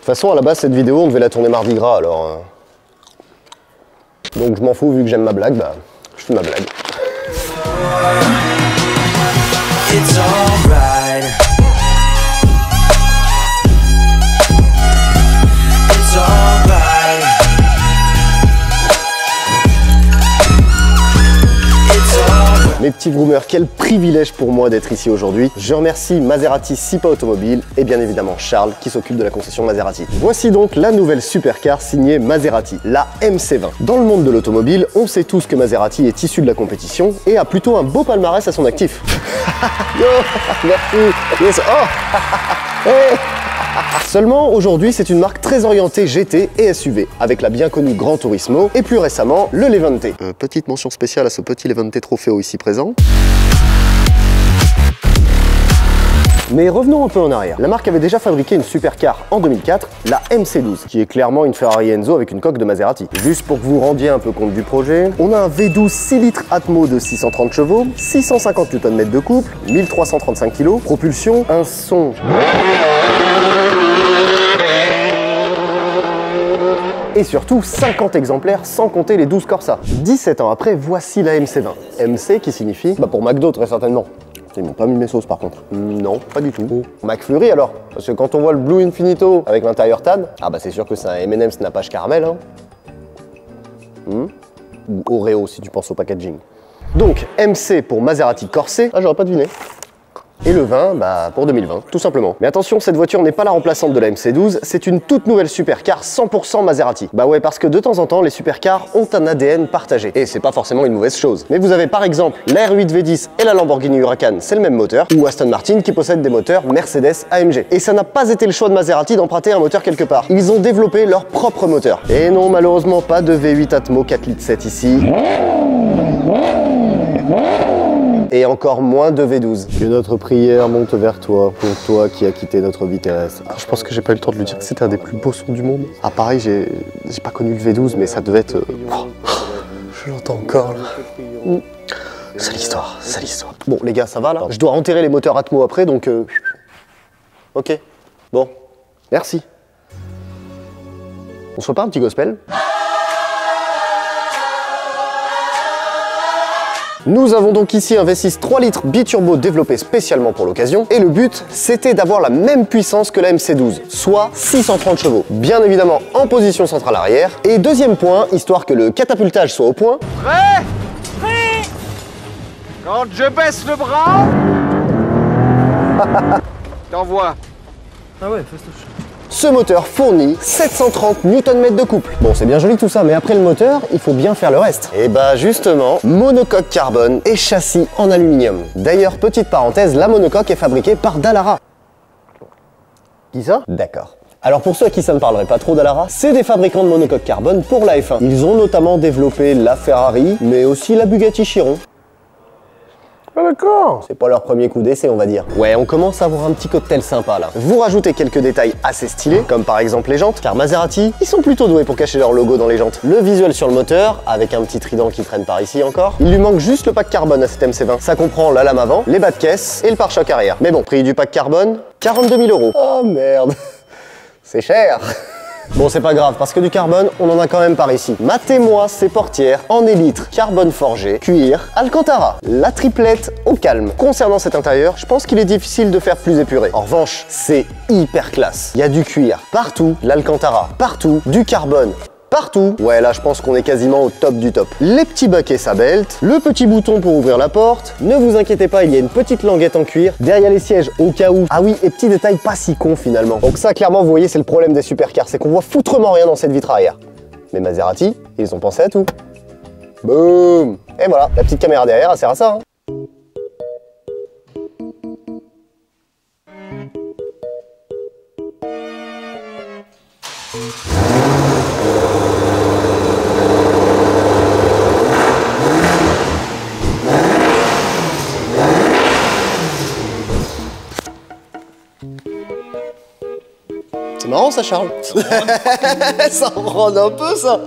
toute façon, à la base, cette vidéo, on devait la tourner mardi gras, alors... Donc je m'en fous, vu que j'aime ma blague, bah, je fais ma blague. It's alright. It's alright. It's alright. Mes petits groomers, quel privilège pour moi d'être ici aujourd'hui. Je remercie Maserati Sipa Automobile et bien évidemment Charles qui s'occupe de la concession Maserati. Voici donc la nouvelle supercar signée Maserati, la MC20. Dans le monde de l'automobile, on sait tous que Maserati est issu de la compétition et a plutôt un beau palmarès à son actif. Yo, merci. Yes. Oh. Hey. Seulement, aujourd'hui, c'est une marque très orientée GT et SUV, avec la bien connue Gran Turismo et plus récemment, le Levante. Petite mention spéciale à ce petit Levante Trofeo ici présent. Mais revenons un peu en arrière. La marque avait déjà fabriqué une supercar en 2004, la MC12, qui est clairement une Ferrari Enzo avec une coque de Maserati. Juste pour que vous rendiez un peu compte du projet, on a un V12 6 litres Atmo de 630 chevaux, 650 Nm de couple, 1335 kg, propulsion, un son... Et surtout 50 exemplaires sans compter les 12 Corsa. 17 ans après, voici la MC20. MC qui signifie, bah pour McDo très certainement. Ils m'ont pas mis mes sauces par contre. Non, pas du tout. McFlurry alors. Parce que quand on voit le Blue Infinito avec l'intérieur Tad, ah bah c'est sûr que c'est un M&M's nappage caramel. Hein. Ou Oreo si tu penses au packaging. Donc MC pour Maserati Corset. Ah j'aurais pas deviné. Et le 20, bah pour 2020, tout simplement. Mais attention, cette voiture n'est pas la remplaçante de la MC12, c'est une toute nouvelle supercar 100% Maserati. Bah ouais, parce que de temps en temps, les supercars ont un ADN partagé. Et c'est pas forcément une mauvaise chose. Mais vous avez par exemple la R8 V10 et la Lamborghini Huracan, c'est le même moteur, ou Aston Martin qui possède des moteurs Mercedes AMG. Et ça n'a pas été le choix de Maserati d'emprunter un moteur quelque part. Ils ont développé leur propre moteur. Et non, malheureusement, pas de V8 Atmo 4,7 litres ici. Et encore moins de V12. Que notre prière monte vers toi, pour toi qui as quitté notre vie terrestre. Alors, je pense que j'ai pas eu le temps de lui dire que c'était un des plus beaux sons du monde. Ah pareil, j'ai pas connu le V12, mais ça devait être... Je l'entends encore là. C'est l'histoire, c'est l'histoire. Bon les gars, ça va là? Je dois enterrer les moteurs Atmo après, donc... Ok, bon, merci. On se repart un petit gospel? Nous avons donc ici un V6 3 litres biturbo développé spécialement pour l'occasion et le but c'était d'avoir la même puissance que la MC12, soit 630 chevaux, bien évidemment en position centrale arrière. Et deuxième point, histoire que le catapultage soit au point. Prêt? Prêt? Quand je baisse le bras, t'envoies. Ah ouais, fastoche. Ce moteur fournit 730 Nm de couple. Bon, c'est bien joli tout ça, mais après le moteur, il faut bien faire le reste. Et bah justement, monocoque carbone et châssis en aluminium. D'ailleurs, petite parenthèse, la monocoque est fabriquée par Dallara. Qui ça? D'accord. Alors pour ceux à qui ça ne parlerait pas trop Dallara, c'est des fabricants de monocoque carbone pour la F1. Ils ont notamment développé la Ferrari, mais aussi la Bugatti Chiron. Ah d'accord, c'est pas leur premier coup d'essai on va dire. Ouais, on commence à avoir un petit cocktail sympa là. Vous rajoutez quelques détails assez stylés, comme par exemple les jantes, car Maserati, ils sont plutôt doués pour cacher leur logo dans les jantes. Le visuel sur le moteur, avec un petit trident qui traîne par ici encore. Il lui manque juste le pack carbone à cette MC20. Ça comprend la lame avant, les bas de caisse et le pare-choc arrière. Mais bon, prix du pack carbone, 42 000 €. Oh merde, c'est cher. Bon, c'est pas grave, parce que du carbone, on en a quand même par ici. Matez-moi ces portières en élytre, carbone forgé, cuir, Alcantara. La triplette au calme. Concernant cet intérieur, je pense qu'il est difficile de faire plus épuré. En revanche, c'est hyper classe. Il y a du cuir partout, l'Alcantara partout, du carbone partout. Ouais, là, je pense qu'on est quasiment au top du top. Les petits baquets à belt, le petit bouton pour ouvrir la porte. Ne vous inquiétez pas, il y a une petite languette en cuir. Derrière les sièges, au cas où. Ah oui, et petit détail pas si con finalement. Donc ça, clairement, vous voyez, c'est le problème des supercars, c'est qu'on voit foutrement rien dans cette vitre arrière. Mais Maserati, ils ont pensé à tout. Boum! Et voilà, la petite caméra derrière, elle sert à ça. Hein. C'est marrant ça Charles. Ça rend un peu ça.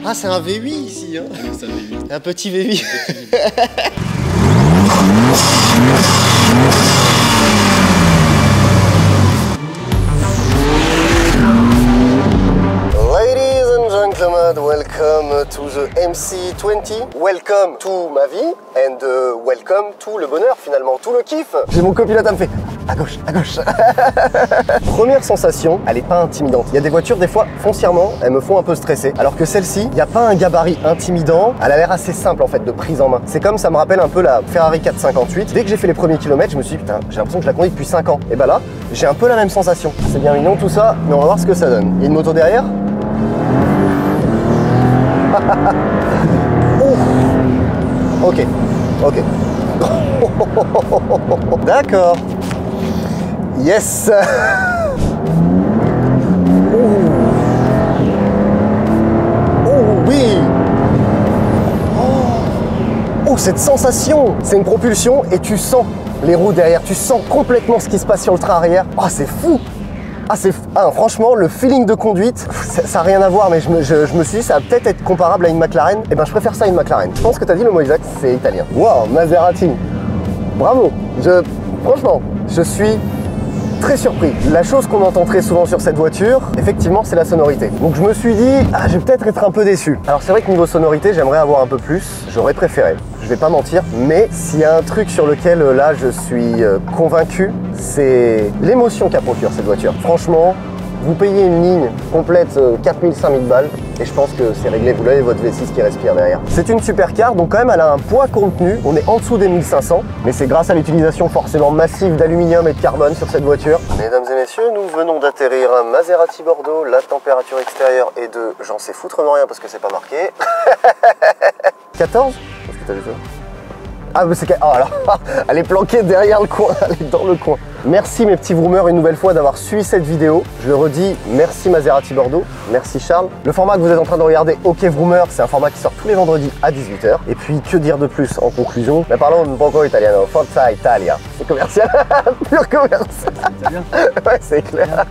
Ah c'est un V8 ici hein. C'est un V8. Un petit V8. to the MC20. Welcome to ma vie and welcome to le bonheur finalement, tout le kiff. J'ai mon copilote à me faire à gauche, à gauche. Première sensation, elle est pas intimidante. Il y a des voitures, des fois, foncièrement, elles me font un peu stresser. Alors que celle-ci, il n'y a pas un gabarit intimidant. Elle a l'air assez simple en fait de prise en main. C'est comme ça me rappelle un peu la Ferrari 458. Dès que j'ai fait les premiers kilomètres, je me suis dit putain, j'ai l'impression que je la conduis depuis 5 ans. Et bah là, j'ai un peu la même sensation. C'est bien mignon tout ça, mais on va voir ce que ça donne. Il y a une moto derrière. Oh. Ok, ok. D'accord. Yes. Oh oui. Oh, cette sensation. C'est une propulsion et tu sens les roues derrière. Tu sens complètement ce qui se passe sur le train arrière. Oh, c'est fou. Franchement, le feeling de conduite, ça n'a rien à voir, mais je me suis dit, ça va peut-être être comparable à une McLaren. Et ben, je préfère ça à une McLaren. Je pense que tu as dit le mot exact, c'est italien. Wow, Maserati. Bravo. Franchement, je suis très surpris. La chose qu'on entend très souvent sur cette voiture, effectivement, c'est la sonorité. Donc je me suis dit, je vais peut-être être un peu déçu. Alors c'est vrai que niveau sonorité, j'aimerais avoir un peu plus. J'aurais préféré. Je vais pas mentir, mais s'il y a un truc sur lequel là je suis convaincu, c'est l'émotion qu'a procure cette voiture. Franchement, vous payez une ligne complète 4000-5000 balles et je pense que c'est réglé. Vous l'avez, votre V6 qui respire derrière. C'est une supercar, donc quand même elle a un poids contenu. On est en dessous des 1500, mais c'est grâce à l'utilisation forcément massive d'aluminium et de carbone sur cette voiture. Mesdames et messieurs, nous venons d'atterrir à Maserati Bordeaux. La température extérieure est de, j'en sais foutrement rien parce que c'est pas marqué. 14 ? Qu'est-ce que t'as vu ça ? Ah, mais c'est qu'elle... Oh, alors, elle est planquée derrière le coin, elle est dans le coin. Merci mes petits vroomers une nouvelle fois d'avoir suivi cette vidéo. Je le redis, merci Maserati Bordeaux, merci Charles. Le format que vous êtes en train de regarder, OK Vroomer, c'est un format qui sort tous les vendredis à 18h. Et puis, que dire de plus en conclusion? Mais parlons un poco italiano, Forza Italia. C'est commercial, pur commercial. C'est bien. Ouais, c'est clair.